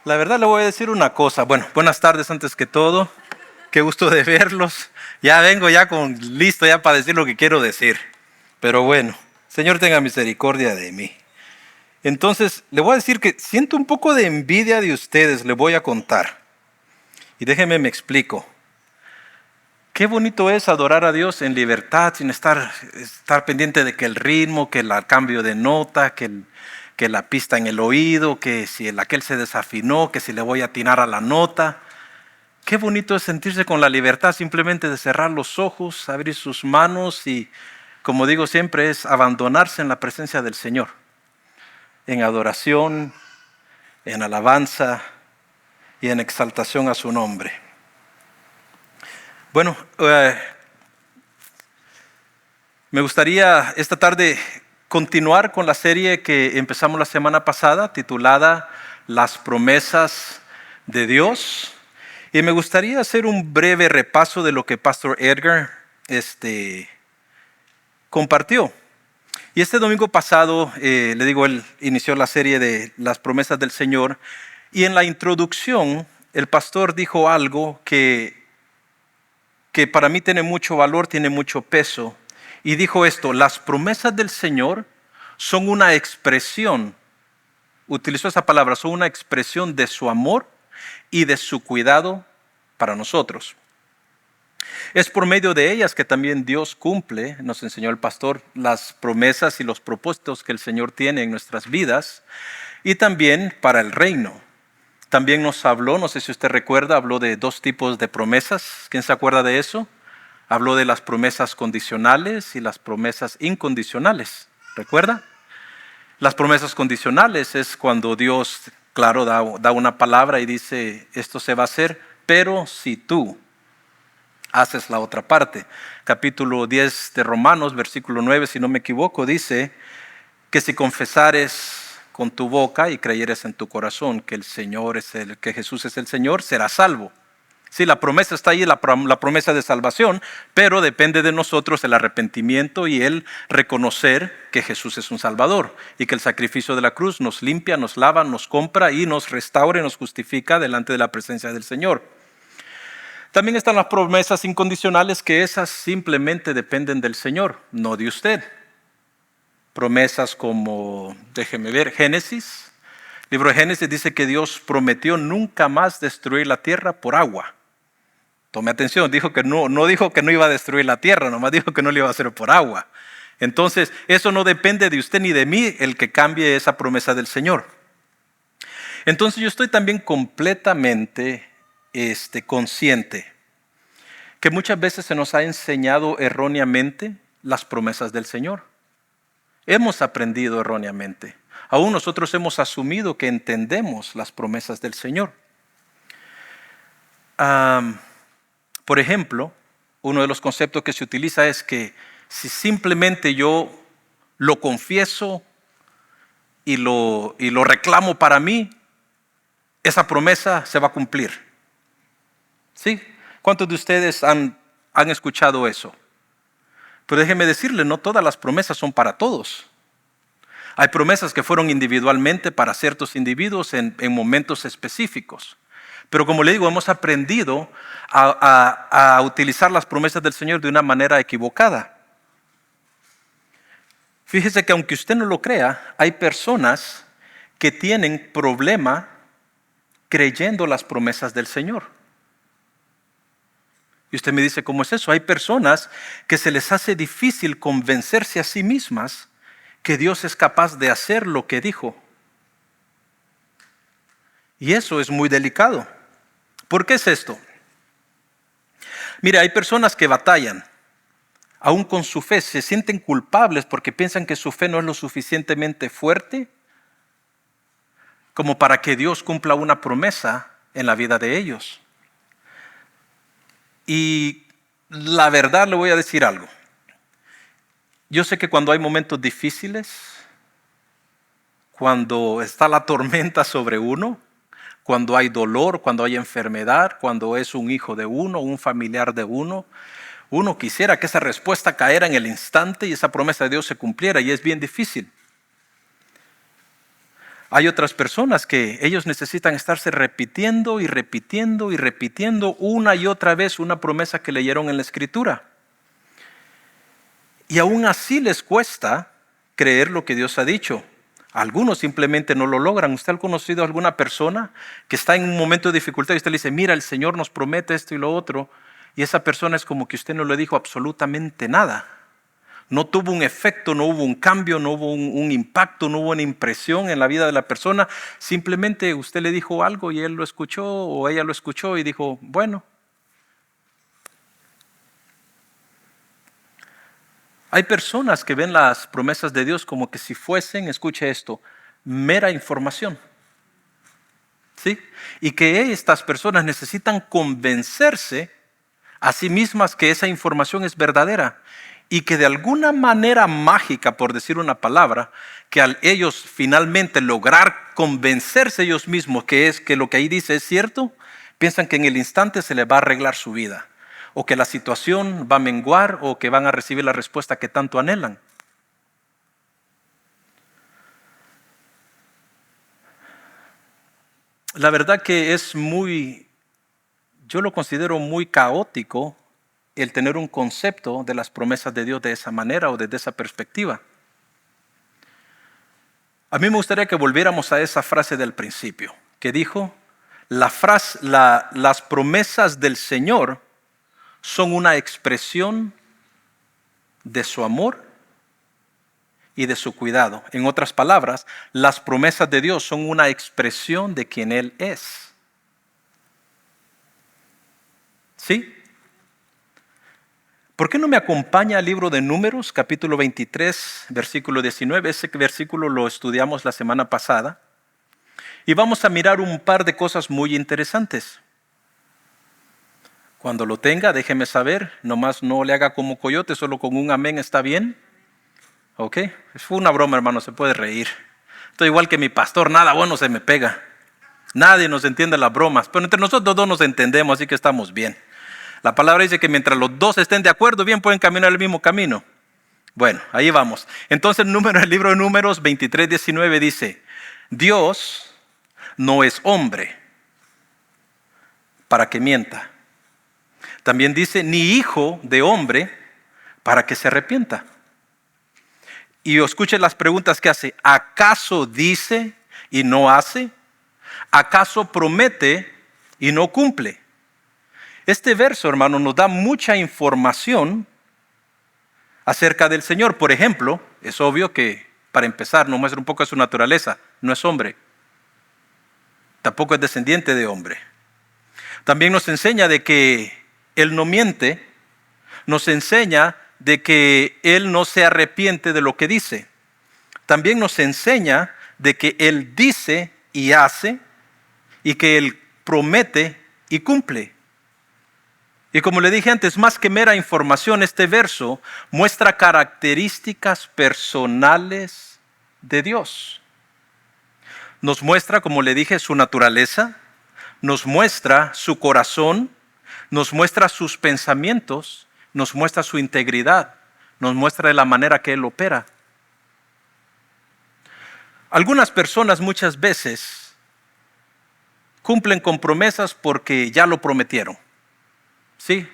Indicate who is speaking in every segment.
Speaker 1: La verdad le voy a decir una cosa. Bueno, buenas tardes antes que todo. Qué gusto de verlos. Ya vengo listo ya para decir lo que quiero decir. Pero bueno, Señor tenga misericordia de mí. Entonces, le voy a decir que siento un poco de envidia de ustedes, le voy a contar. Y déjenme me explico. Qué bonito es adorar a Dios en libertad, sin estar pendiente de que el ritmo, que el cambio de nota, que la pista en el oído, que si aquel se desafinó, que si le voy a atinar a la nota. Qué bonito es sentirse con la libertad simplemente de cerrar los ojos, abrir sus manos y, como digo siempre, es abandonarse en la presencia del Señor. En adoración, en alabanza y en exaltación a su nombre. Bueno, me gustaría esta tarde continuar con la serie que empezamos la semana pasada, titulada Las promesas de Dios. Y me gustaría hacer un breve repaso de lo que Pastor Edgar compartió. Y este domingo pasado, él inició la serie de las promesas del Señor. Y en la introducción, el pastor dijo algo que para mí tiene mucho valor, tiene mucho peso. Y dijo esto: las promesas del Señor son una expresión, utilizó esa palabra, son una expresión de su amor y de su cuidado para nosotros. Es por medio de ellas que también Dios cumple, nos enseñó el pastor, las promesas y los propósitos que el Señor tiene en nuestras vidas y también para el reino. También nos habló, no sé si usted recuerda, habló de dos tipos de promesas. ¿Quién se acuerda de eso? Habló de las promesas condicionales y las promesas incondicionales. ¿Recuerda? Las promesas condicionales es cuando Dios, claro, da una palabra y dice, esto se va a hacer, pero si tú haces la otra parte. Capítulo 10 de Romanos, versículo 9, si no me equivoco, dice que si confesares con tu boca y creyeres en tu corazón que que Jesús es el Señor, serás salvo. Sí, la promesa está ahí, la promesa de salvación, pero depende de nosotros el arrepentimiento y el reconocer que Jesús es un Salvador y que el sacrificio de la cruz nos limpia, nos lava, nos compra y nos restaura y nos justifica delante de la presencia del Señor. También están las promesas incondicionales, que esas simplemente dependen del Señor, no de usted. Promesas como, déjeme ver, Génesis. El libro de Génesis dice que Dios prometió nunca más destruir la tierra por agua. Tome atención, no dijo que no iba a destruir la tierra, nomás dijo que no lo iba a hacer por agua. Entonces, eso no depende de usted ni de mí, el que cambie esa promesa del Señor. Entonces, yo estoy también completamente consciente que muchas veces se nos ha enseñado erróneamente las promesas del Señor. Hemos aprendido erróneamente. Aún nosotros hemos asumido que entendemos las promesas del Señor. Por ejemplo, uno de los conceptos que se utiliza es que si simplemente yo lo confieso y lo reclamo para mí, esa promesa se va a cumplir. ¿Sí? ¿Cuántos de ustedes han escuchado eso? Pero déjeme decirle, no todas las promesas son para todos. Hay promesas que fueron individualmente para ciertos individuos en momentos específicos. Pero como le digo, hemos aprendido a utilizar las promesas del Señor de una manera equivocada. Fíjese que aunque usted no lo crea, hay personas que tienen problema creyendo las promesas del Señor. Y usted me dice, ¿cómo es eso? Hay personas que se les hace difícil convencerse a sí mismas que Dios es capaz de hacer lo que dijo. Y eso es muy delicado. ¿Por qué es esto? Mira, hay personas que batallan, aún con su fe, se sienten culpables porque piensan que su fe no es lo suficientemente fuerte como para que Dios cumpla una promesa en la vida de ellos. Y la verdad, le voy a decir algo. Yo sé que cuando hay momentos difíciles, cuando está la tormenta sobre uno, cuando hay dolor, cuando hay enfermedad, cuando es un hijo de uno, un familiar de uno, uno quisiera que esa respuesta cayera en el instante y esa promesa de Dios se cumpliera, y es bien difícil. Hay otras personas que ellos necesitan estarse repitiendo y repitiendo y repitiendo una y otra vez una promesa que leyeron en la Escritura. Y aún así les cuesta creer lo que Dios ha dicho. Algunos simplemente no lo logran. ¿Usted ha conocido a alguna persona que está en un momento de dificultad y usted le dice, mira, el Señor nos promete esto y lo otro? Y esa persona es como que usted no le dijo absolutamente nada. No tuvo un efecto, no hubo un cambio, no hubo un impacto, no hubo una impresión en la vida de la persona. Simplemente usted le dijo algo y él lo escuchó o ella lo escuchó y dijo, bueno. Hay personas que ven las promesas de Dios como que si fuesen, escuche esto, mera información. ¿Sí? Y que estas personas necesitan convencerse a sí mismas que esa información es verdadera. Y que de alguna manera mágica, por decir una palabra, que al ellos finalmente lograr convencerse ellos mismos que lo que ahí dice es cierto, piensan que en el instante se les va a arreglar su vida, o que la situación va a menguar, o que van a recibir la respuesta que tanto anhelan. La verdad que yo lo considero muy caótico el tener un concepto de las promesas de Dios de esa manera o desde esa perspectiva. A mí me gustaría que volviéramos a esa frase del principio, que dijo, las promesas del Señor son una expresión de su amor y de su cuidado. En otras palabras, las promesas de Dios son una expresión de quien Él es. ¿Sí? ¿Por qué no me acompaña al libro de Números, capítulo 23, versículo 19? Ese versículo lo estudiamos la semana pasada. Y vamos a mirar un par de cosas muy interesantes. Cuando lo tenga, déjeme saber. Nomás no le haga como coyote, solo con un amén está bien. ¿Ok? Fue una broma, hermano, se puede reír. Estoy igual que mi pastor, nada bueno se me pega. Nadie nos entiende las bromas, pero entre nosotros dos nos entendemos, así que estamos bien. La palabra dice que mientras los dos estén de acuerdo, bien pueden caminar el mismo camino. Bueno, ahí vamos. Entonces el libro de Números 23, 19 dice, Dios no es hombre para que mienta. También dice, ni hijo de hombre para que se arrepienta. Y escuchen las preguntas que hace. ¿Acaso dice y no hace? ¿Acaso promete y no cumple? Este verso, hermano, nos da mucha información acerca del Señor. Por ejemplo, es obvio que, para empezar, nos muestra un poco de su naturaleza. No es hombre. Tampoco es descendiente de hombre. También nos enseña de que Él no miente. Nos enseña de que Él no se arrepiente de lo que dice. También nos enseña de que Él dice y hace, y que Él promete y cumple. Y como le dije antes, más que mera información, este verso muestra características personales de Dios. Nos muestra, como le dije, su naturaleza, nos muestra su corazón, nos muestra sus pensamientos, nos muestra su integridad, nos muestra de la manera que Él opera. Algunas personas muchas veces cumplen con promesas porque ya lo prometieron. ¿Sí?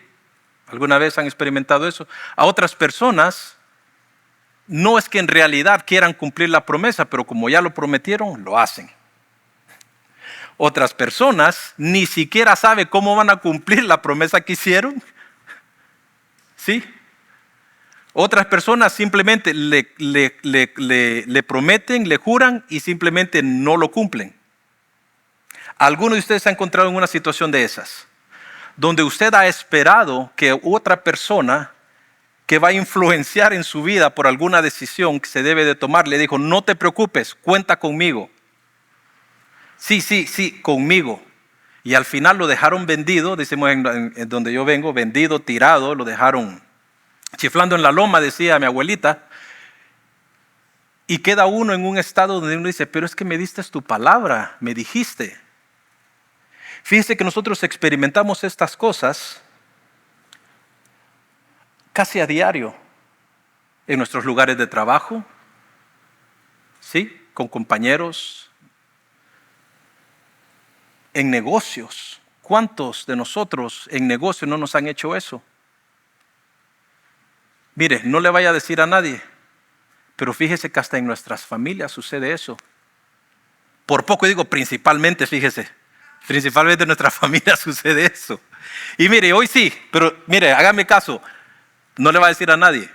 Speaker 1: ¿Alguna vez han experimentado eso? A otras personas no es que en realidad quieran cumplir la promesa, pero como ya lo prometieron, lo hacen. Otras personas ni siquiera saben cómo van a cumplir la promesa que hicieron. ¿Sí? Otras personas simplemente le prometen, le juran y simplemente no lo cumplen. ¿Alguno de ustedes se ha encontrado en una situación de esas? Donde usted ha esperado que otra persona que va a influenciar en su vida por alguna decisión que se debe de tomar, le dijo, no te preocupes, cuenta conmigo. Sí, conmigo. Y al final lo dejaron vendido, decimos en donde yo vengo, vendido, tirado, lo dejaron chiflando en la loma, decía mi abuelita. Y queda uno en un estado donde uno dice, pero es que me diste tu palabra, me dijiste. Fíjense que nosotros experimentamos estas cosas casi a diario en nuestros lugares de trabajo, ¿sí? Con compañeros En negocios. ¿Cuántos de nosotros en negocios no nos han hecho eso? Mire, no le vaya a decir a nadie, pero fíjese que hasta en nuestras familias sucede eso. Por poco digo principalmente, fíjese. Principalmente en nuestra familia sucede eso. Y mire, hoy sí, pero mire, hágame caso. No le va a decir a nadie.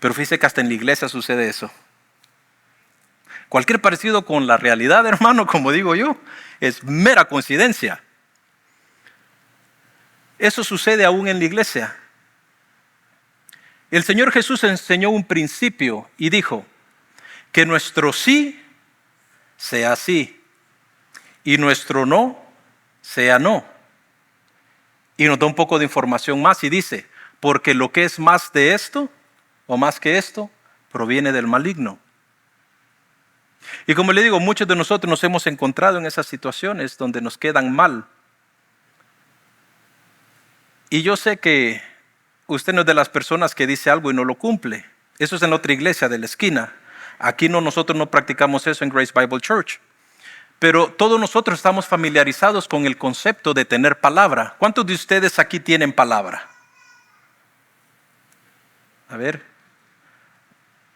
Speaker 1: Pero fíjese que hasta en la iglesia sucede eso. Cualquier parecido con la realidad, hermano, como digo yo, es mera coincidencia. Eso sucede aún en la iglesia. El Señor Jesús enseñó un principio y dijo que nuestro sí sea sí y nuestro no sea no. Y nos da un poco de información más y dice, porque lo que es más de esto o más que esto proviene del maligno. Y como le digo, muchos de nosotros nos hemos encontrado en esas situaciones donde nos quedan mal. Y yo sé que usted no es de las personas que dice algo y no lo cumple. Eso es en otra iglesia de la esquina. Aquí nosotros no practicamos eso en Grace Bible Church. Pero todos nosotros estamos familiarizados con el concepto de tener palabra. ¿Cuántos de ustedes aquí tienen palabra? A ver.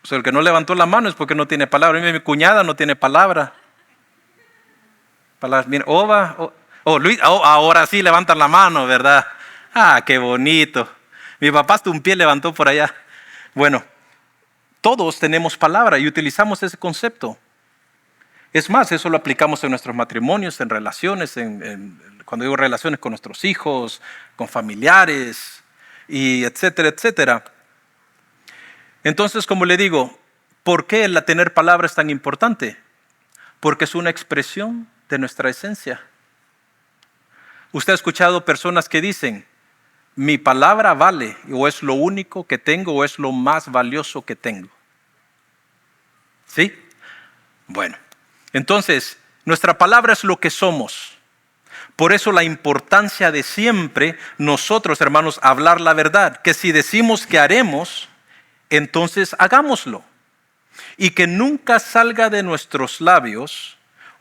Speaker 1: O sea, el que no levantó la mano es porque no tiene palabra. Mi cuñada no tiene palabra. Mira, Luis, ahora sí levantan la mano, ¿verdad? Ah, qué bonito. Mi papá hasta un pie levantó por allá. Bueno, todos tenemos palabra y utilizamos ese concepto. Es más, eso lo aplicamos en nuestros matrimonios, en relaciones, cuando digo relaciones con nuestros hijos, con familiares, y etcétera, etcétera. Entonces, como le digo, ¿por qué el tener palabra es tan importante? Porque es una expresión de nuestra esencia. Usted ha escuchado personas que dicen, mi palabra vale, o es lo único que tengo, o es lo más valioso que tengo. ¿Sí? Bueno, entonces, nuestra palabra es lo que somos. Por eso la importancia de siempre nosotros, hermanos, hablar la verdad. Que si decimos que haremos, entonces hagámoslo. Y que nunca salga de nuestros labios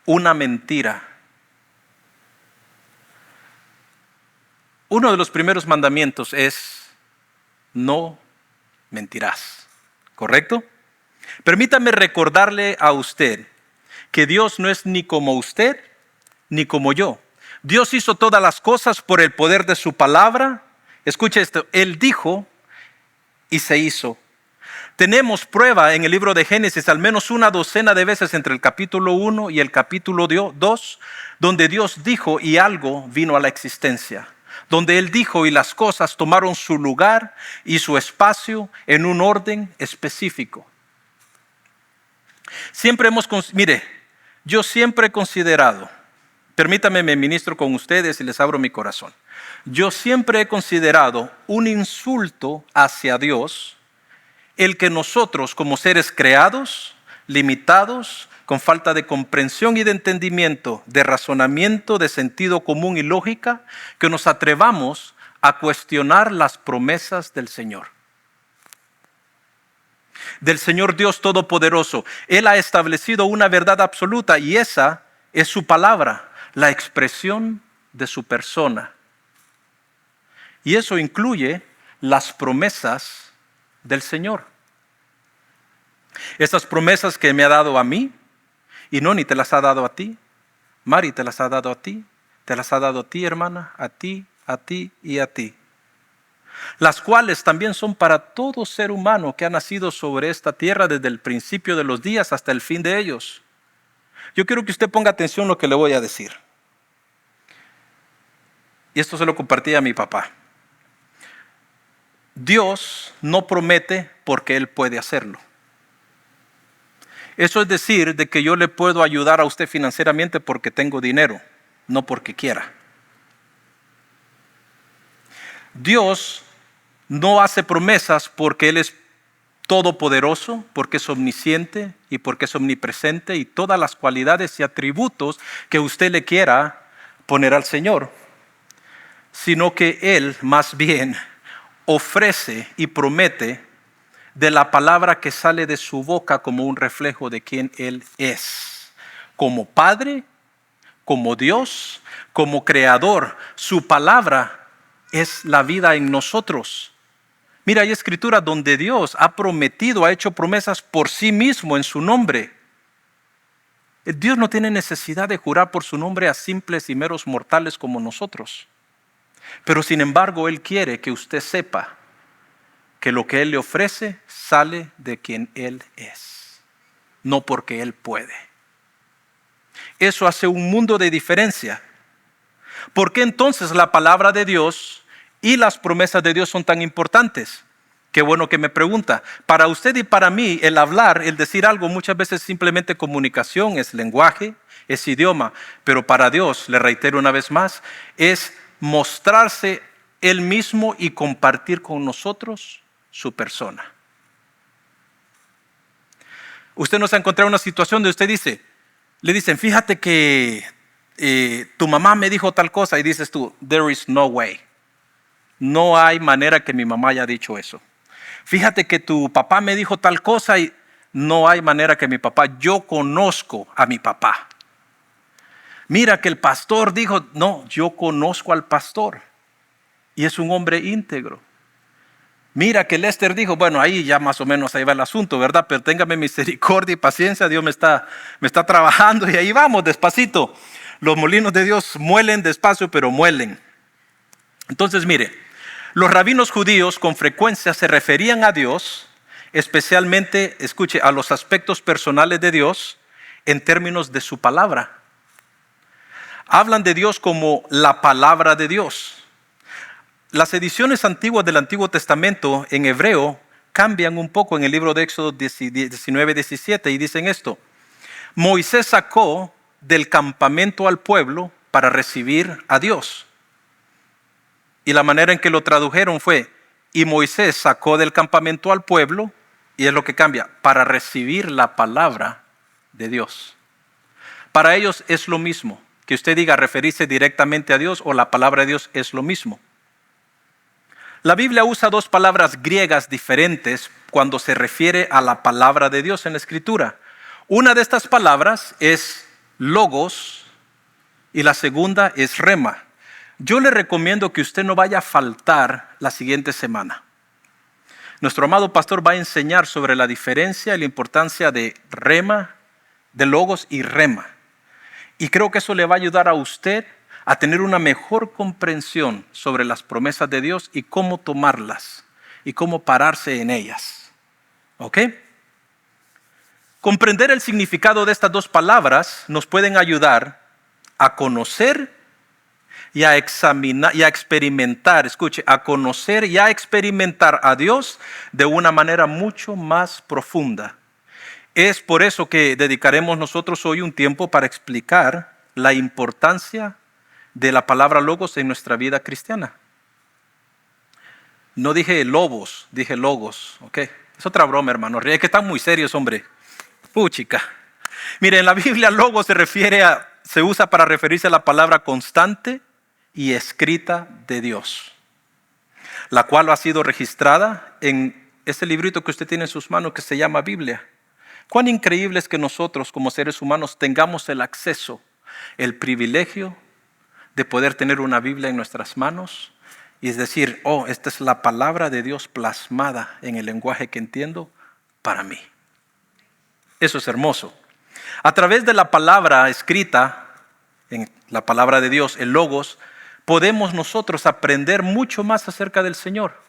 Speaker 1: una mentira. Uno de los primeros mandamientos es, no mentirás. ¿Correcto? Permítame recordarle a usted que Dios no es ni como usted ni como yo. Dios hizo todas las cosas por el poder de su palabra. Escuche esto, Él dijo y se hizo. Tenemos prueba en el libro de Génesis al menos una docena de veces entre el capítulo 1 y el capítulo 2, donde Dios dijo y algo vino a la existencia. Donde Él dijo y las cosas tomaron su lugar y su espacio en un orden específico. Yo siempre he considerado, permítame me ministro con ustedes y les abro mi corazón. Yo siempre he considerado un insulto hacia Dios el que nosotros como seres creados, limitados, con falta de comprensión y de entendimiento, de razonamiento, de sentido común y lógica, que nos atrevamos a cuestionar las promesas del Señor. Del Señor Dios Todopoderoso. Él ha establecido una verdad absoluta y esa es su palabra, la expresión de su persona. Y eso incluye las promesas del Señor. Esas promesas que me ha dado a mí, y Noni te las ha dado a ti, Mari te las ha dado a ti, te las ha dado a ti, hermana, a ti y a ti. Las cuales también son para todo ser humano que ha nacido sobre esta tierra desde el principio de los días hasta el fin de ellos. Yo quiero que usted ponga atención a lo que le voy a decir. Y esto se lo compartí a mi papá. Dios no promete porque Él puede hacerlo. Eso es decir, de que yo le puedo ayudar a usted financieramente porque tengo dinero, no porque quiera. Dios no hace promesas porque Él es todopoderoso, porque es omnisciente y porque es omnipresente y todas las cualidades y atributos que usted le quiera poner al Señor, sino que Él más bien ofrece y promete de la palabra que sale de su boca como un reflejo de quién Él es, como Padre, como Dios, como creador. Su palabra es la vida en nosotros. Mira, hay escrituras donde Dios ha prometido, ha hecho promesas por sí mismo en su nombre. Dios no tiene necesidad de jurar por su nombre a simples y meros mortales como nosotros. Pero sin embargo, Él quiere que usted sepa que lo que Él le ofrece sale de quien Él es, no porque Él puede. Eso hace un mundo de diferencia. ¿Por qué entonces la palabra de Dios y las promesas de Dios son tan importantes? Qué bueno que me pregunta. Para usted y para mí, el hablar, el decir algo, muchas veces es simplemente comunicación, es lenguaje, es idioma. Pero para Dios, le reitero una vez más, es mostrarse Él mismo y compartir con nosotros su persona. Usted no se ha encontrado en una situación donde usted le dicen, fíjate que tu mamá me dijo tal cosa, y dices tú, there is no way. No hay manera que mi mamá haya dicho eso. Fíjate que tu papá me dijo tal cosa y no hay manera que mi papá, yo conozco a mi papá. Mira que el pastor dijo, no, yo conozco al pastor y es un hombre íntegro. Mira que Lester dijo, bueno, ahí ya más o menos ahí va el asunto, ¿verdad? Pero téngame misericordia y paciencia, Dios me está trabajando y ahí vamos despacito. Los molinos de Dios muelen despacio, pero muelen. Entonces, mire, los rabinos judíos con frecuencia se referían a Dios, especialmente, escuche, a los aspectos personales de Dios en términos de su palabra. Hablan de Dios como la palabra de Dios. Las ediciones antiguas del Antiguo Testamento en hebreo cambian un poco en el libro de Éxodo 19:17 y dicen esto. Moisés sacó del campamento al pueblo para recibir a Dios. Y la manera en que lo tradujeron fue, y Moisés sacó del campamento al pueblo, y es lo que cambia, para recibir la palabra de Dios. Para ellos es lo mismo, que usted diga referirse directamente a Dios o la palabra de Dios es lo mismo. La Biblia usa dos palabras griegas diferentes cuando se refiere a la palabra de Dios en la Escritura. Una de estas palabras es logos y la segunda es rema. Yo le recomiendo que usted no vaya a faltar la siguiente semana. Nuestro amado pastor va a enseñar sobre la diferencia y la importancia de rema, de logos y rema. Y creo que eso le va a ayudar a usted a tener una mejor comprensión sobre las promesas de Dios y cómo tomarlas y cómo pararse en ellas. ¿Ok? Comprender el significado de estas dos palabras nos pueden ayudar a conocer y a examinar y a experimentar, escuche, a conocer y a experimentar a Dios de una manera mucho más profunda. Es por eso que dedicaremos nosotros hoy un tiempo para explicar la importancia de la palabra logos en nuestra vida cristiana. No dije lobos, dije logos, ¿ok? Es otra broma, hermano. Es que están muy serios, hombre. Puchica. Mire, en la Biblia logos se usa para referirse a la palabra constante y escrita de Dios, la cual ha sido registrada en ese librito que usted tiene en sus manos que se llama Biblia. Cuán increíble es que nosotros como seres humanos tengamos el acceso, el privilegio de poder tener una Biblia en nuestras manos y es decir, oh, esta es la palabra de Dios plasmada en el lenguaje que entiendo para mí. Eso es hermoso. A través de la palabra escrita, en la palabra de Dios, el logos, podemos nosotros aprender mucho más acerca del Señor.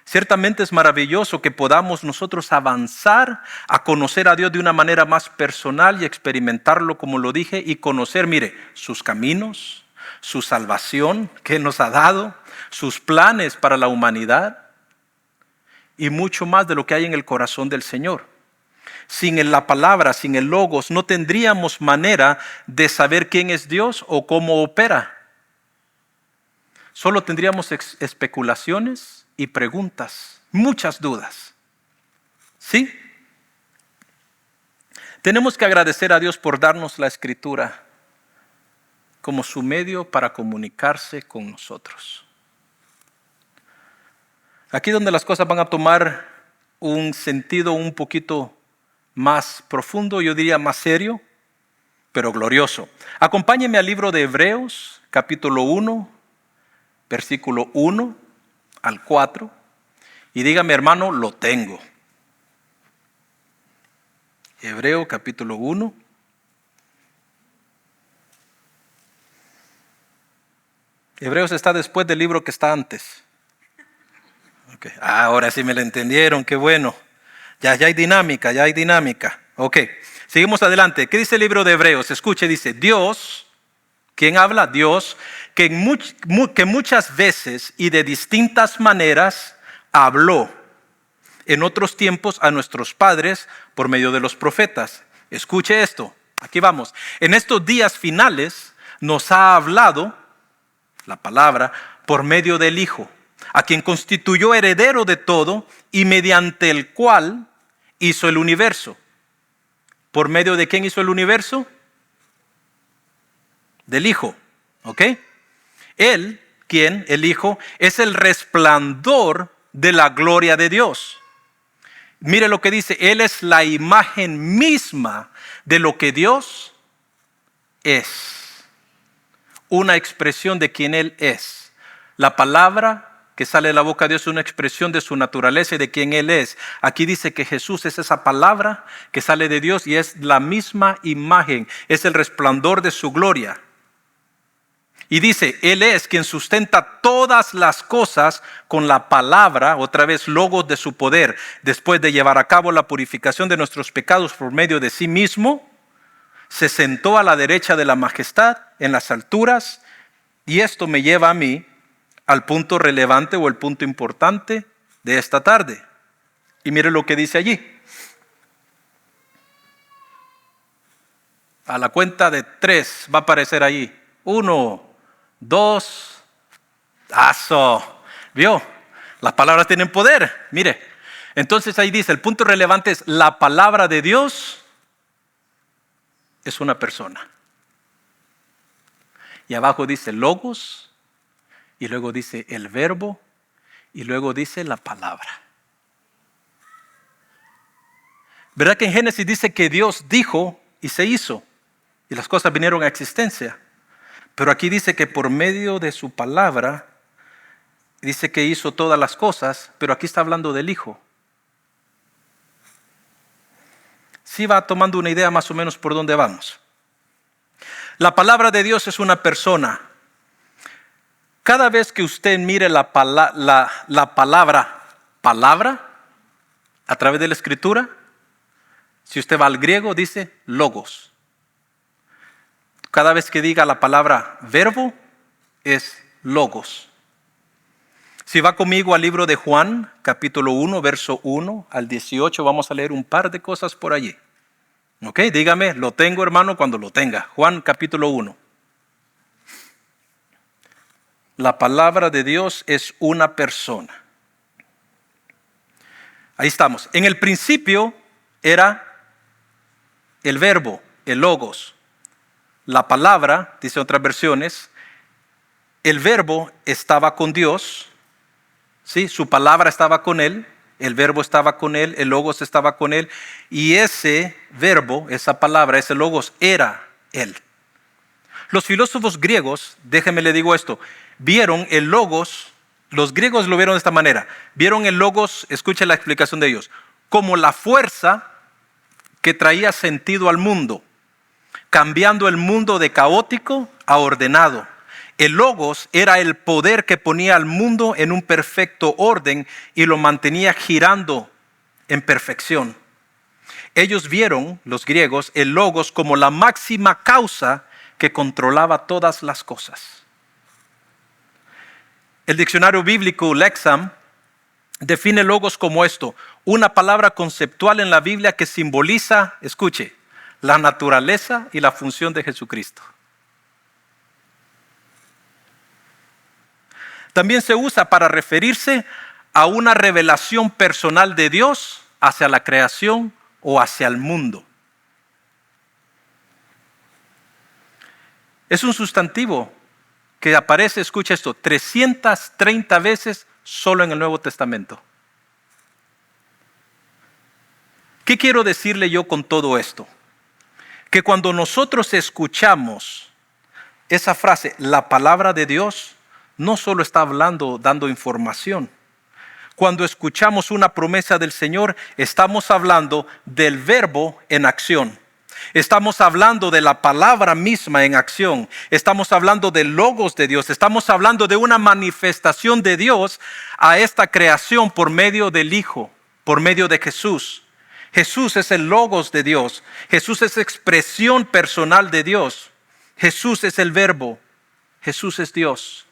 Speaker 1: Ciertamente es maravilloso que podamos nosotros avanzar a conocer a Dios de una manera más personal y experimentarlo, como lo dije, y conocer, mire, sus caminos, su salvación que Él nos ha dado, sus planes para la humanidad y mucho más de lo que hay en el corazón del Señor. Sin la palabra, sin el logos, no tendríamos manera de saber quién es Dios o cómo opera. Solo tendríamos especulaciones y preguntas, muchas dudas. ¿Sí? Tenemos que agradecer a Dios por darnos la Escritura como su medio para comunicarse con nosotros. Aquí donde las cosas van a tomar un sentido un poquito más profundo, yo diría más serio, pero glorioso. Acompáñenme al libro de Hebreos, capítulo 1, versículo 1 al 4. Y dígame, hermano, lo tengo. Hebreo, capítulo 1. Hebreos está después del libro que está antes. Okay. Ahora sí me lo entendieron, qué bueno. Ya hay dinámica, ya hay dinámica. Ok, seguimos adelante. ¿Qué dice el libro de Hebreos? Escuche, dice, Dios, ¿quién habla? Dios, que muchas veces y de distintas maneras habló en otros tiempos a nuestros padres por medio de los profetas. Escuche esto, aquí vamos. En estos días finales nos ha hablado la palabra por medio del Hijo, a quien constituyó heredero de todo y mediante el cual hizo el universo. ¿Por medio de quién hizo el universo? Del Hijo, ¿ok? Él, ¿quién? El Hijo, es el resplandor de la gloria de Dios. Mire lo que dice, Él es la imagen misma de lo que Dios es. Una expresión de quien Él es. La palabra que sale de la boca de Dios es una expresión de su naturaleza y de quien Él es. Aquí dice que Jesús es esa palabra que sale de Dios y es la misma imagen, es el resplandor de su gloria. Y dice, Él es quien sustenta todas las cosas con la palabra, otra vez logos de su poder, después de llevar a cabo la purificación de nuestros pecados por medio de sí mismo, se sentó a la derecha de la majestad en las alturas, y esto me lleva a mí al punto relevante o el punto importante de esta tarde. Y mire lo que dice allí. A la cuenta de 3 va a aparecer allí. 1, 2, ¡aso! ¿Vio? Las palabras tienen poder. Mire, entonces ahí dice, el punto relevante es la palabra de Dios es una persona. Y abajo dice logos, y luego dice el verbo, y luego dice la palabra. ¿Verdad que en Génesis dice que Dios dijo y se hizo? Y las cosas vinieron a existencia. Pero aquí dice que por medio de su palabra, dice que hizo todas las cosas, pero aquí está hablando del Hijo. Sí va tomando una idea más o menos por dónde vamos. La palabra de Dios es una persona. Cada vez que usted mire la palabra a través de la Escritura, si usted va al griego dice logos. Cada vez que diga la palabra verbo es logos. Si va conmigo al libro de Juan, capítulo 1, verso 1 al 18, vamos a leer un par de cosas por allí. Ok, dígame, lo tengo hermano cuando lo tenga. Juan capítulo 1. La palabra de Dios es una persona. Ahí estamos. En el principio era el verbo, el logos. La palabra, dice otras versiones, el verbo estaba con Dios, ¿sí? Su palabra estaba con Él, el verbo estaba con Él, el logos estaba con Él, y ese verbo, esa palabra, ese logos era Él. Los filósofos griegos, déjenme le digo esto, vieron el logos, los griegos lo vieron de esta manera, vieron el logos, escuchen la explicación de ellos, como la fuerza que traía sentido al mundo, cambiando el mundo de caótico a ordenado. El logos era el poder que ponía al mundo en un perfecto orden y lo mantenía girando en perfección. Ellos vieron, los griegos, el logos como la máxima causa que controlaba todas las cosas. El diccionario bíblico Lexham define logos como esto: una palabra conceptual en la Biblia que simboliza, escuche, la naturaleza y la función de Jesucristo. También se usa para referirse a una revelación personal de Dios hacia la creación o hacia el mundo. Es un sustantivo que aparece, escucha esto, 330 veces solo en el Nuevo Testamento. ¿Qué quiero decirle yo con todo esto? que cuando nosotros escuchamos esa frase, la palabra de Dios, no solo está hablando, dando información. Cuando escuchamos una promesa del Señor, estamos hablando del verbo en acción. Estamos hablando de la palabra misma en acción. Estamos hablando del logos de Dios. Estamos hablando de una manifestación de Dios a esta creación por medio del Hijo, por medio de Jesús. Jesús es el logos de Dios. Jesús es expresión personal de Dios. Jesús es el verbo. Jesús es Dios.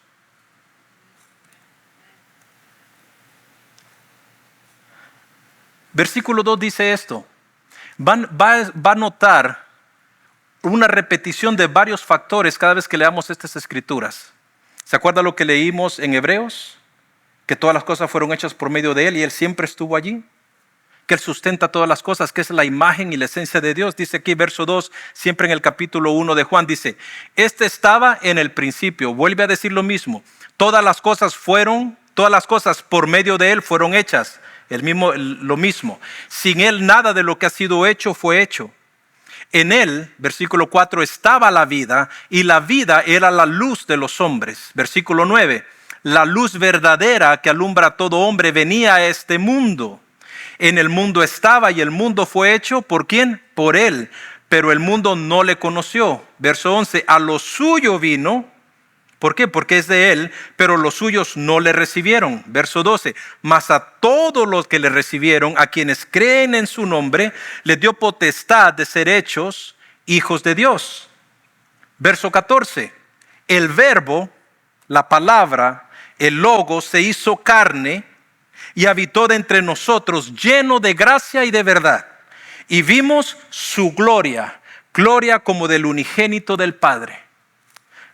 Speaker 1: Versículo 2 dice esto. Va a notar una repetición de varios factores cada vez que leamos estas escrituras. ¿Se acuerda lo que leímos en Hebreos? Que todas las cosas fueron hechas por medio de Él y Él siempre estuvo allí. Que Él sustenta todas las cosas, que es la imagen y la esencia de Dios. Dice aquí verso 2, siempre en el capítulo 1 de Juan, dice, este estaba en el principio. Vuelve a decir lo mismo. Todas las cosas por medio de Él fueron hechas. Lo mismo. Sin Él nada de lo que ha sido hecho fue hecho. En Él, versículo 4, estaba la vida y la vida era la luz de los hombres. Versículo 9, la luz verdadera que alumbra a todo hombre venía a este mundo. En el mundo estaba y el mundo fue hecho, ¿por quién? Por Él, pero el mundo no le conoció. Verso 11, a lo suyo vino. ¿Por qué? Porque es de Él, pero los suyos no le recibieron. Verso 12, mas a todos los que le recibieron, a quienes creen en su nombre, les dio potestad de ser hechos hijos de Dios. Verso 14, el verbo, la palabra, el logos se hizo carne y habitó de entre nosotros lleno de gracia y de verdad. Y vimos su gloria, gloria como del unigénito del Padre.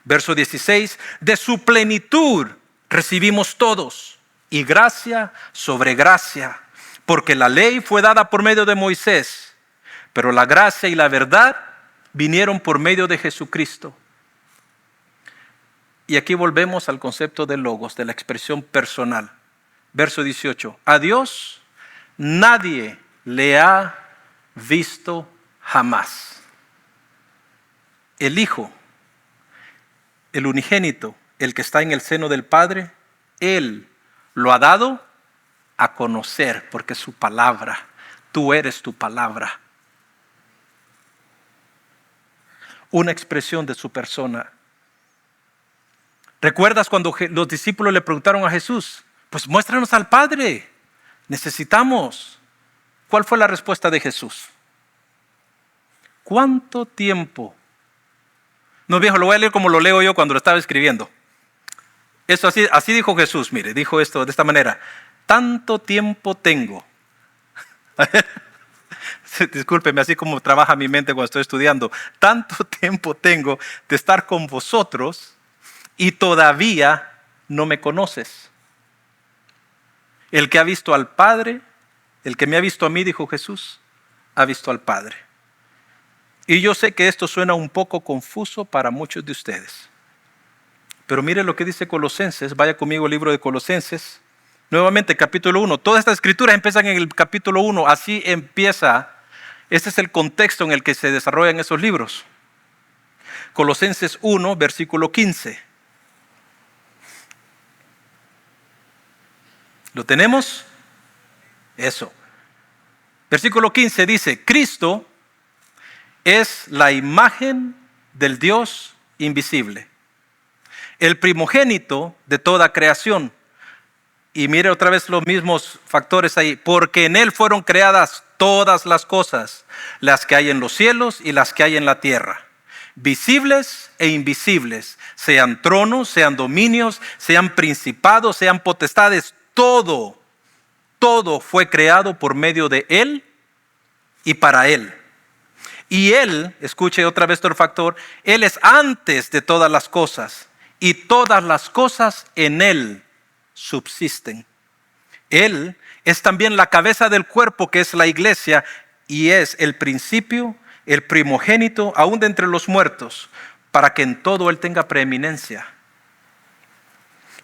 Speaker 1: Verso 16, de su plenitud recibimos todos, y gracia sobre gracia, porque la ley fue dada por medio de Moisés, pero la gracia y la verdad vinieron por medio de Jesucristo. Y aquí volvemos al concepto del logos, de la expresión personal. Verso 18, a Dios nadie le ha visto jamás. El Hijo, el unigénito, el que está en el seno del Padre, Él lo ha dado a conocer, porque es su palabra. Tú eres tu palabra. Una expresión de su persona. ¿Recuerdas cuando los discípulos le preguntaron a Jesús? Pues muéstranos al Padre. Necesitamos. ¿Cuál fue la respuesta de Jesús? ¿Cuánto tiempo? No, viejo, lo voy a leer como lo leo yo cuando lo estaba escribiendo. Eso así dijo Jesús, mire, dijo esto de esta manera. Tanto tiempo tengo. Discúlpeme, así como trabaja mi mente cuando estoy estudiando. Tanto tiempo tengo de estar con vosotros y todavía no me conoces. El que ha visto al Padre, el que me ha visto a mí, dijo Jesús, ha visto al Padre. Y yo sé que esto suena un poco confuso para muchos de ustedes. Pero mire lo que dice Colosenses. Vaya conmigo al libro de Colosenses. Nuevamente, capítulo 1. Todas estas escrituras empiezan en el capítulo 1. Así empieza. Este es el contexto en el que se desarrollan esos libros. Colosenses 1, versículo 15. ¿Lo tenemos? Eso. Versículo 15 dice, Cristo es la imagen del Dios invisible, el primogénito de toda creación. Y mire otra vez los mismos factores ahí, porque en Él fueron creadas todas las cosas, las que hay en los cielos y las que hay en la tierra, visibles e invisibles, sean tronos, sean dominios, sean principados, sean potestades, todo fue creado por medio de Él y para Él. Y Él, escuche otra vez otro factor, Él es antes de todas las cosas y todas las cosas en Él subsisten. Él es también la cabeza del cuerpo que es la iglesia y es el principio, el primogénito aún de entre los muertos, para que en todo Él tenga preeminencia.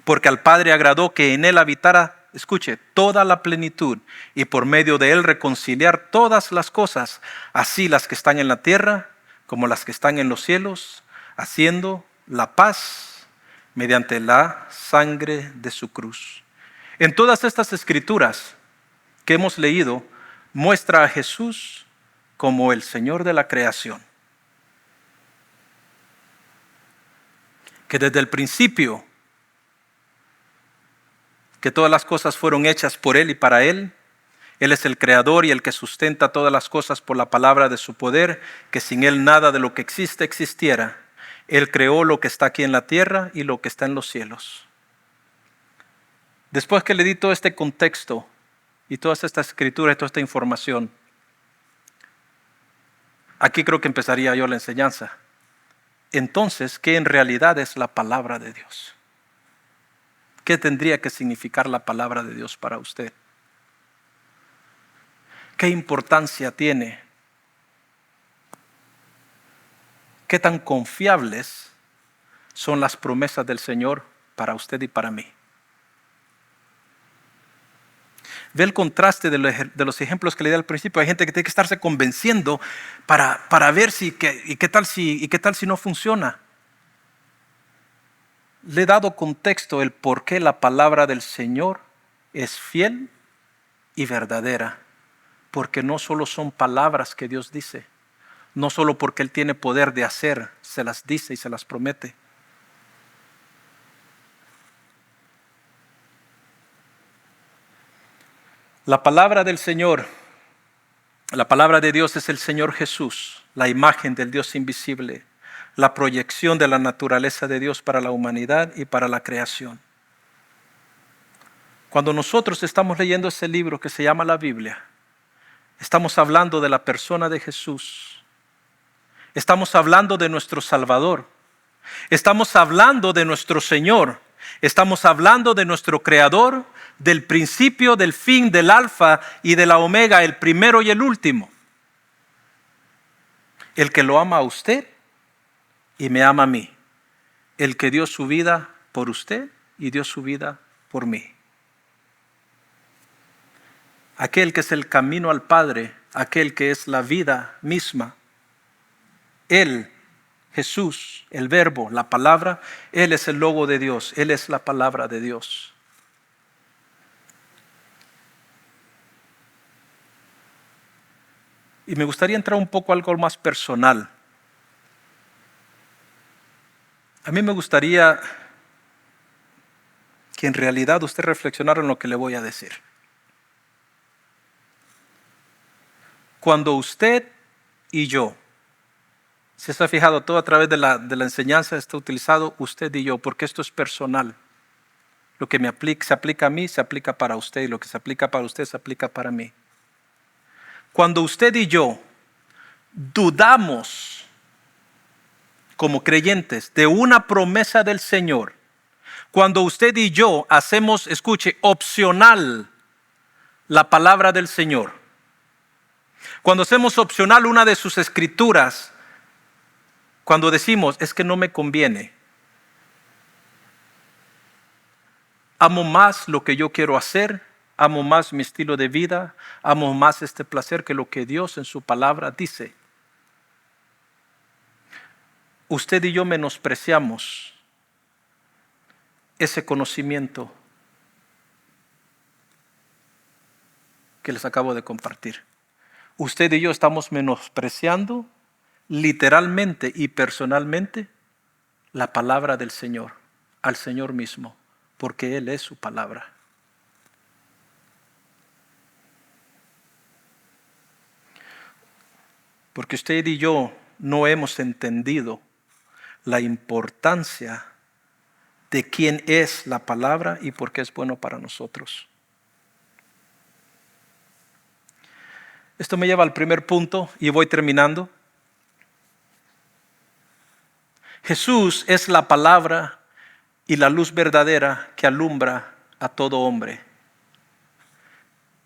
Speaker 1: Porque al Padre agradó que en Él habitara, escuche, toda la plenitud y por medio de Él reconciliar todas las cosas, así las que están en la tierra como las que están en los cielos, haciendo la paz mediante la sangre de su cruz. En todas estas escrituras que hemos leído, muestra a Jesús como el Señor de la creación, que desde el principio, que todas las cosas fueron hechas por Él y para Él. Él es el creador y el que sustenta todas las cosas por la palabra de su poder, que sin Él nada de lo que existe existiera. Él creó lo que está aquí en la tierra y lo que está en los cielos. Después que le di todo este contexto y todas estas escrituras y toda esta información, aquí creo que empezaría yo la enseñanza. Entonces, ¿qué en realidad es la palabra de Dios? ¿Qué tendría que significar la palabra de Dios para usted? ¿Qué importancia tiene? ¿Qué tan confiables son las promesas del Señor para usted y para mí? Ve el contraste de los ejemplos que le di al principio. Hay gente que tiene que estarse convenciendo para ver qué tal si no funciona. Le he dado contexto el por qué la palabra del Señor es fiel y verdadera. Porque no solo son palabras que Dios dice, no solo porque Él tiene poder de hacer, se las dice y se las promete. La palabra del Señor, la palabra de Dios es el Señor Jesús, la imagen del Dios invisible, la proyección de la naturaleza de Dios para la humanidad y para la creación. Cuando nosotros estamos leyendo ese libro que se llama la Biblia, estamos hablando de la persona de Jesús. Estamos hablando de nuestro Salvador. Estamos hablando de nuestro Señor. Estamos hablando de nuestro Creador, del principio, del fin, del alfa y de la omega, el primero y el último. El que lo ama a usted y me ama a mí. El que dio su vida por usted y dio su vida por mí. Aquel que es el camino al Padre, aquel que es la vida misma. Él, Jesús, el verbo, la palabra, Él es el logo de Dios, Él es la palabra de Dios. Y me gustaría entrar un poco a algo más personal. A mí me gustaría que en realidad usted reflexionara en lo que le voy a decir. Cuando usted y yo, si se ha fijado, todo a través de la enseñanza está utilizado usted y yo, porque esto es personal. Lo que se aplica a mí, se aplica para usted, y lo que se aplica para usted, se aplica para mí. Cuando usted y yo dudamos como creyentes de una promesa del Señor, cuando usted y yo hacemos, escuche, opcional la palabra del Señor, cuando hacemos opcional una de sus escrituras, cuando decimos, es que no me conviene, amo más lo que yo quiero hacer, amo más mi estilo de vida, amo más este placer que lo que Dios en su palabra dice. Usted y yo menospreciamos ese conocimiento que les acabo de compartir. Usted y yo estamos menospreciando literalmente y personalmente la palabra del Señor, al Señor mismo, porque Él es su palabra. Porque usted y yo no hemos entendido la importancia de quién es la palabra y por qué es bueno para nosotros. Esto me lleva al primer punto y voy terminando. Jesús es la palabra y la luz verdadera que alumbra a todo hombre.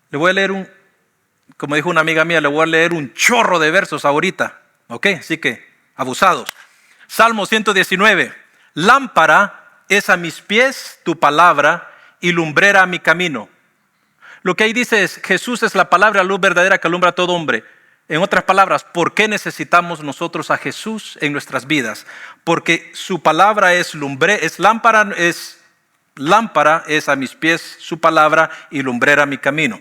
Speaker 1: Le voy a leer como dijo una amiga mía, le voy a leer un chorro de versos ahorita. ¿Ok? Así que, abusados. Salmo 119. Lámpara es a mis pies tu palabra y lumbrera a mi camino. Lo que ahí dice es, Jesús es la palabra, la luz verdadera que alumbra a todo hombre. En otras palabras, ¿por qué necesitamos nosotros a Jesús en nuestras vidas? Porque su palabra es lámpara, es a mis pies su palabra y lumbrera mi camino.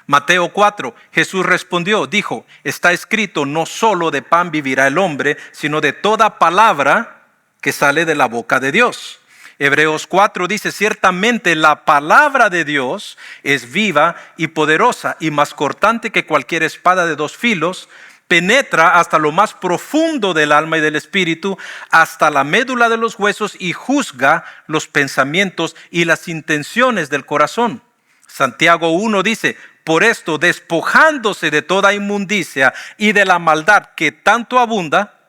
Speaker 1: Mateo 4, Jesús respondió, dijo, está escrito, no solo de pan vivirá el hombre, sino de toda palabra que sale de la boca de Dios. Hebreos 4 dice, ciertamente la palabra de Dios es viva y poderosa y más cortante que cualquier espada de dos filos, penetra hasta lo más profundo del alma y del espíritu, hasta la médula de los huesos y juzga los pensamientos y las intenciones del corazón. Santiago 1 dice, por esto, despojándose de toda inmundicia y de la maldad que tanto abunda,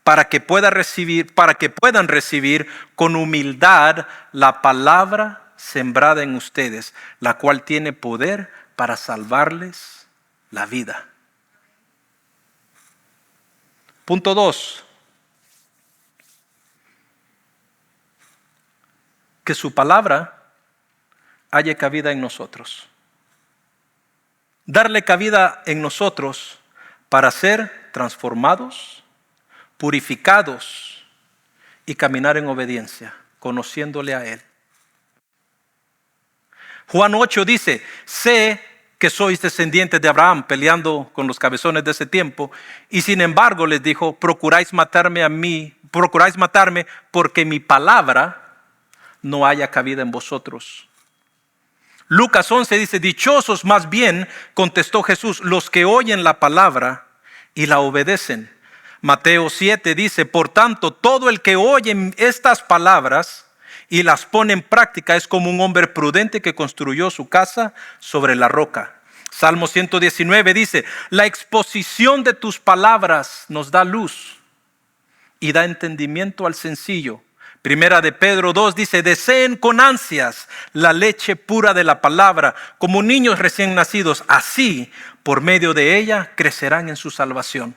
Speaker 1: para que puedan recibir con humildad la palabra sembrada en ustedes, la cual tiene poder para salvarles la vida. Punto 2. Que su palabra haya cabida en nosotros. Darle cabida en nosotros para ser transformados, purificados y caminar en obediencia, conociéndole a Él. Juan 8 dice, sé que sois descendientes de Abraham, peleando con los cabezones de ese tiempo, y sin embargo les dijo, procuráis matarme porque mi palabra no haya cabida en vosotros. Lucas 11 dice, dichosos más bien, contestó Jesús, los que oyen la palabra y la obedecen. Mateo 7 dice, por tanto, todo el que oye estas palabras y las pone en práctica es como un hombre prudente que construyó su casa sobre la roca. Salmo 119 dice, la exposición de tus palabras nos da luz y da entendimiento al sencillo. Primera de Pedro 2 dice, deseen con ansias la leche pura de la palabra, como niños recién nacidos, así por medio de ella crecerán en su salvación.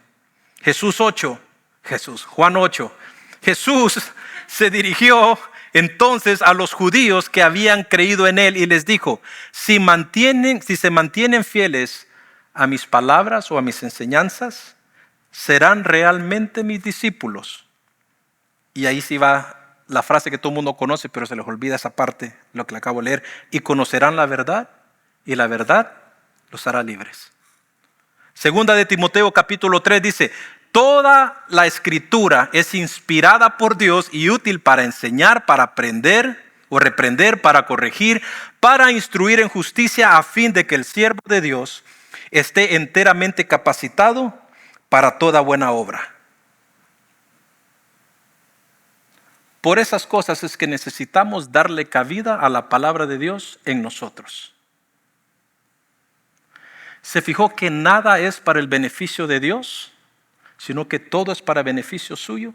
Speaker 1: Juan 8, Jesús se dirigió entonces a los judíos que habían creído en Él y les dijo, si se mantienen fieles a mis palabras o a mis enseñanzas, serán realmente mis discípulos. Y ahí sí va la frase que todo el mundo conoce, pero se les olvida esa parte, lo que le acabo de leer, y conocerán la verdad, y la verdad los hará libres. Segunda de Timoteo capítulo 3 dice, toda la escritura es inspirada por Dios y útil para enseñar, para aprender o reprender, para corregir, para instruir en justicia, a fin de que el siervo de Dios esté enteramente capacitado para toda buena obra. Por esas cosas es que necesitamos darle cabida a la palabra de Dios en nosotros. ¿Se fijó que nada es para el beneficio de Dios, sino que todo es para beneficio suyo?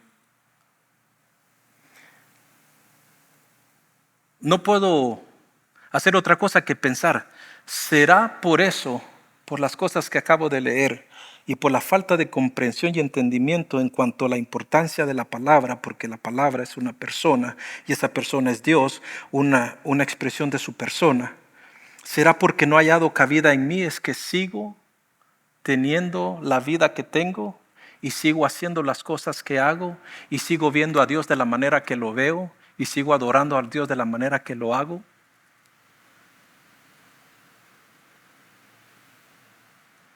Speaker 1: No puedo hacer otra cosa que pensar, ¿será por eso, por las cosas que acabo de leer y por la falta de comprensión y entendimiento en cuanto a la importancia de la palabra, porque la palabra es una persona y esa persona es Dios, una expresión de su persona? ¿Será porque no ha hallado cabida en mí es que sigo teniendo la vida que tengo y sigo haciendo las cosas que hago y sigo viendo a Dios de la manera que lo veo y sigo adorando a Dios de la manera que lo hago?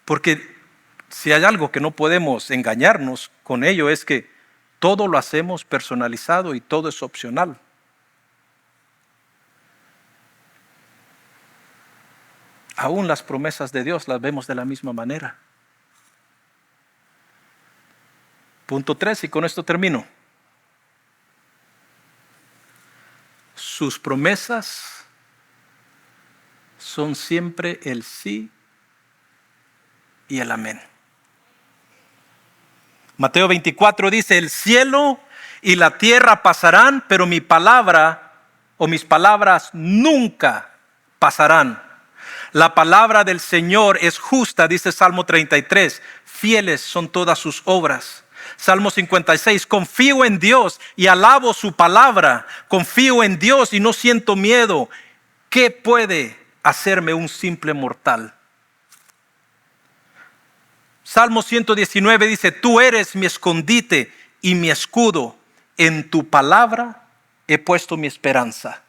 Speaker 1: Porque si hay algo que no podemos engañarnos con ello es que todo lo hacemos personalizado y todo es opcional. Aún las promesas de Dios las vemos de la misma manera. Punto 3, y con esto termino. Sus promesas son siempre el sí y el amén. Mateo 24 dice, el cielo y la tierra pasarán, pero mi palabra o mis palabras nunca pasarán. La palabra del Señor es justa, dice Salmo 33, fieles son todas sus obras. Salmo 56, confío en Dios y alabo su palabra. Confío en Dios y no siento miedo. ¿Qué puede hacerme un simple mortal? Salmo 119 dice, tú eres mi escondite y mi escudo. En tu palabra he puesto mi esperanza.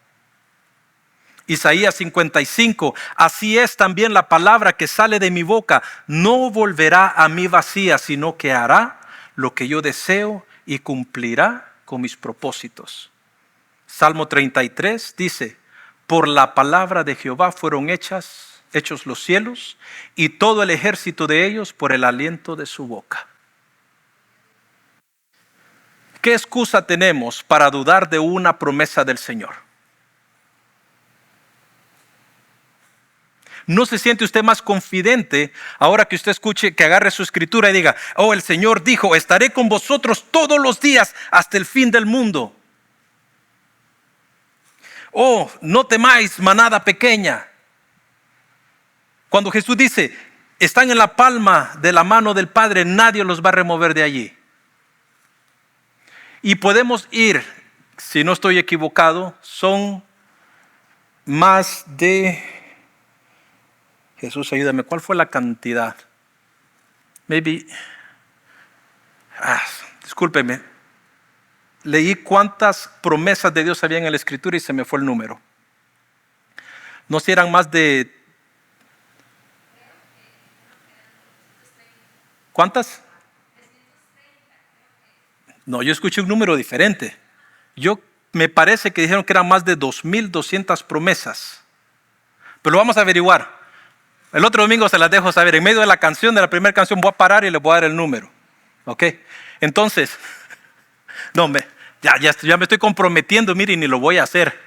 Speaker 1: Isaías 55, así es también la palabra que sale de mi boca. No volverá a mí vacía, sino que hará lo que yo deseo y cumplirá con mis propósitos. Salmo 33 dice, por la palabra de Jehová fueron hechos los cielos y todo el ejército de ellos por el aliento de su boca. ¿Qué excusa tenemos para dudar de una promesa del Señor? ¿No se siente usted más confidente ahora que usted escuche, que agarre su escritura y diga, oh, el Señor dijo, estaré con vosotros todos los días hasta el fin del mundo? Oh, no temáis, manada pequeña. Cuando Jesús dice, están en la palma de la mano del Padre, nadie los va a remover de allí. Y podemos ir, si no estoy equivocado, son más de... Jesús, ayúdame, ¿cuál fue la cantidad? Discúlpeme. Leí cuántas promesas de Dios había en la Escritura y se me fue el número. No sé si eran más de... ¿Cuántas? No, yo escuché un número diferente. Me parece que dijeron que eran más de 2,200 promesas. Pero lo vamos a averiguar. El otro domingo se las dejo saber. En medio de la canción, de la primera canción, voy a parar y les voy a dar el número. ¿Ok? Entonces, ya me estoy comprometiendo, miren, y lo voy a hacer.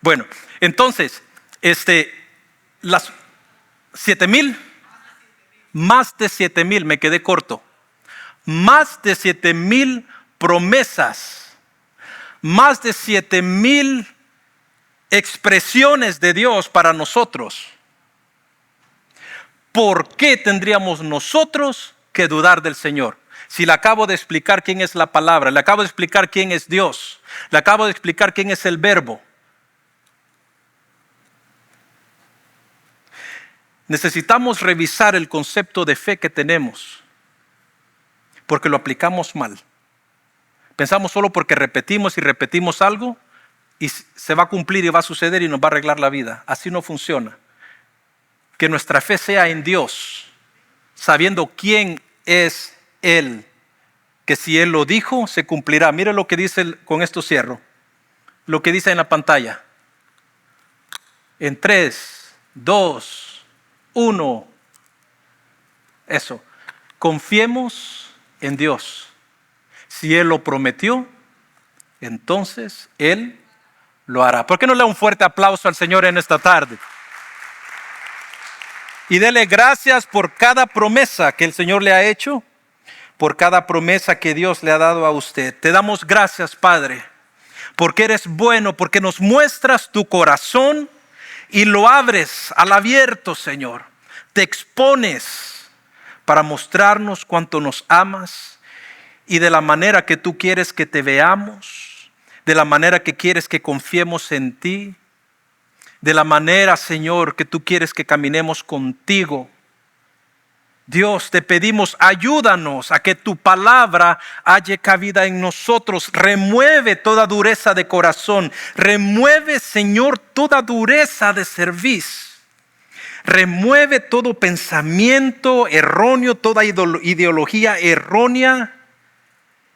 Speaker 1: Bueno, entonces, las 7,000, más de 7,000, me quedé corto. Más de 7,000 promesas, más de 7,000 expresiones de Dios para nosotros. ¿Por qué tendríamos nosotros que dudar del Señor? Si le acabo de explicar quién es la palabra, le acabo de explicar quién es Dios, le acabo de explicar quién es el verbo. Necesitamos revisar el concepto de fe que tenemos, porque lo aplicamos mal. Pensamos solo porque repetimos y repetimos algo y se va a cumplir y va a suceder y nos va a arreglar la vida. Así no funciona. Que nuestra fe sea en Dios, sabiendo quién es Él, que si Él lo dijo, se cumplirá. Mire lo que dice, con esto cierro, lo que dice en la pantalla. En 3, 2, 1. Eso. Confiemos en Dios. Si Él lo prometió, entonces Él lo hará. ¿Por qué no le da un fuerte aplauso al Señor en esta tarde? Y dele gracias por cada promesa que el Señor le ha hecho, por cada promesa que Dios le ha dado a usted. Te damos gracias, Padre, porque eres bueno, porque nos muestras tu corazón y lo abres al abierto, Señor. Te expones para mostrarnos cuánto nos amas y de la manera que tú quieres que te veamos, de la manera que quieres que confiemos en ti, de la manera, Señor, que tú quieres que caminemos contigo. Dios, te pedimos, ayúdanos a que tu palabra halle cabida en nosotros. Remueve toda dureza de corazón. Remueve, Señor, toda dureza de cerviz. Remueve todo pensamiento erróneo, toda ideología errónea.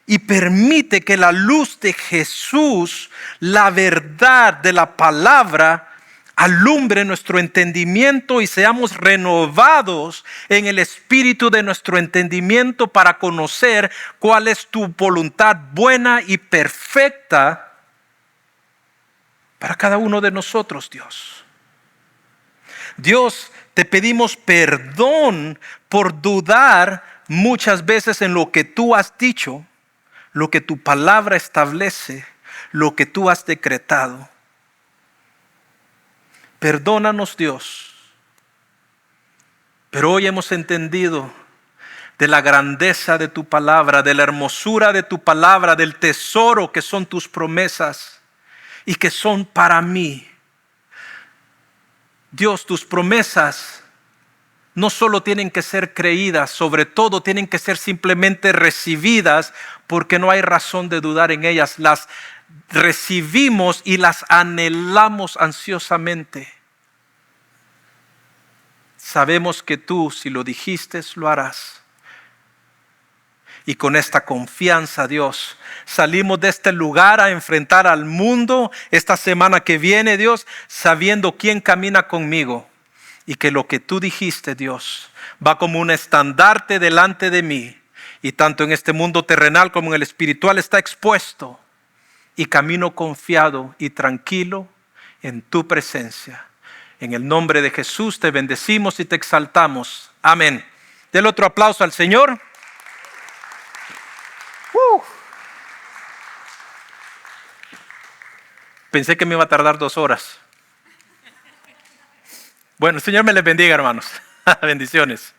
Speaker 1: Y permite que la luz de Jesús, la verdad de la palabra, alumbre nuestro entendimiento y seamos renovados en el espíritu de nuestro entendimiento para conocer cuál es tu voluntad buena y perfecta para cada uno de nosotros, Dios. Dios, te pedimos perdón por dudar muchas veces en lo que tú has dicho, lo que tu palabra establece, lo que tú has decretado. Perdónanos, Dios. Pero hoy hemos entendido de la grandeza de tu palabra, de la hermosura de tu palabra, del tesoro que son tus promesas y que son para mí. Dios, tus promesas no solo tienen que ser creídas, sobre todo tienen que ser simplemente recibidas, porque no hay razón de dudar en ellas. Las recibimos y las anhelamos ansiosamente. Sabemos que tú, si lo dijiste, lo harás. Y con esta confianza, Dios, salimos de este lugar a enfrentar al mundo esta semana que viene, Dios, sabiendo quién camina conmigo. Y que lo que tú dijiste, Dios, va como un estandarte delante de mí. Y tanto en este mundo terrenal como en el espiritual está expuesto. Y camino confiado y tranquilo en tu presencia. En el nombre de Jesús te bendecimos y te exaltamos. Amén. Del otro aplauso al Señor. Pensé que me iba a tardar 2 horas. Bueno, el Señor me les bendiga, hermanos. Bendiciones.